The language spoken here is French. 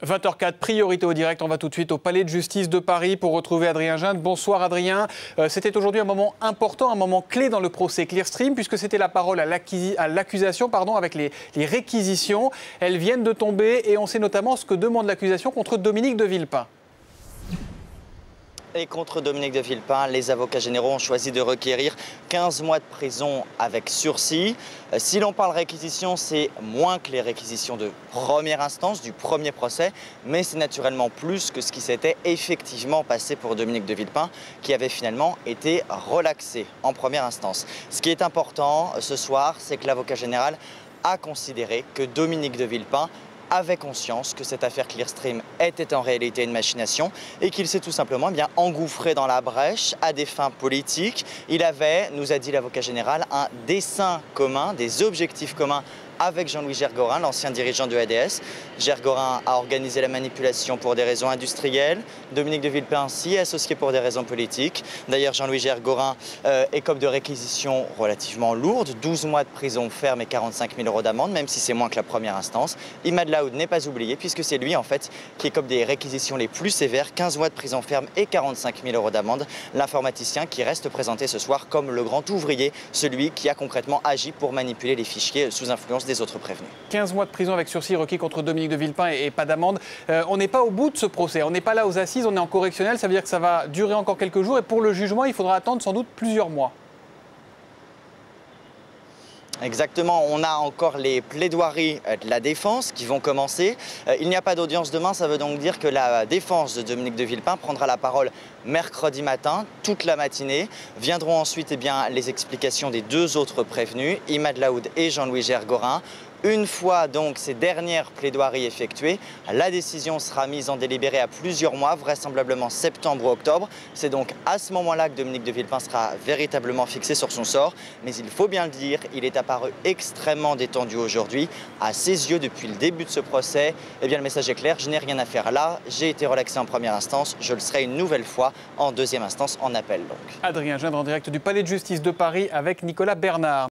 20h04, priorité au direct. On va tout de suite au Palais de justice de Paris pour retrouver Adrien Ginde. Bonsoir Adrien. C'était aujourd'hui un moment important, un moment clé dans le procès Clearstream, puisque c'était la parole à l'accusation avec les réquisitions. Elles viennent de tomber et on sait notamment ce que demande l'accusation contre Dominique de Villepin. Et contre Dominique de Villepin, les avocats généraux ont choisi de requérir 15 mois de prison avec sursis. Si l'on parle réquisition, c'est moins que les réquisitions de première instance, du premier procès, mais c'est naturellement plus que ce qui s'était effectivement passé pour Dominique de Villepin, qui avait finalement été relaxé en première instance. Ce qui est important ce soir, c'est que l'avocat général a considéré que Dominique de Villepin avait conscience que cette affaire Clearstream était en réalité une machination et qu'il s'est tout simplement engouffré dans la brèche à des fins politiques. Il avait, nous a dit l'avocat général, un dessein commun, des objectifs communs avec Jean-Louis Gergorin, l'ancien dirigeant de ADS. Gergorin a organisé la manipulation pour des raisons industrielles. Dominique de Villepin s'y est associé pour des raisons politiques. D'ailleurs, Jean-Louis Gergorin écope de réquisitions relativement lourdes, 12 mois de prison ferme et 45 000 € d'amende, même si c'est moins que la première instance. Imad Laoud n'est pas oublié, puisque c'est lui en fait qui écope des réquisitions les plus sévères, 15 mois de prison ferme et 45 000 € d'amende. L'informaticien qui reste présenté ce soir comme le grand ouvrier, celui qui a concrètement agi pour manipuler les fichiers sous influence des autres prévenus. 15 mois de prison avec sursis requis contre Dominique de Villepin et pas d'amende. On n'est pas au bout de ce procès, on n'est pas là aux assises, on est en correctionnel, ça veut dire que ça va durer encore quelques jours et pour le jugement, il faudra attendre sans doute plusieurs mois. Exactement, on a encore les plaidoiries de la défense qui vont commencer. Il n'y a pas d'audience demain, ça veut donc dire que la défense de Dominique de Villepin prendra la parole mercredi matin, toute la matinée. Viendront ensuite les explications des deux autres prévenus, Imad Laoud et Jean-Louis Gergorin. Une fois donc ces dernières plaidoiries effectuées, la décision sera mise en délibéré à plusieurs mois, vraisemblablement septembre ou octobre. C'est donc à ce moment-là que Dominique de Villepin sera véritablement fixé sur son sort. Mais il faut bien le dire, il est apparu extrêmement détendu aujourd'hui. À ses yeux, depuis le début de ce procès, le message est clair, je n'ai rien à faire là. J'ai été relaxé en première instance, je le serai une nouvelle fois en deuxième instance en appel. Donc. Adrien Ginde en direct du Palais de justice de Paris avec Nicolas Bernard.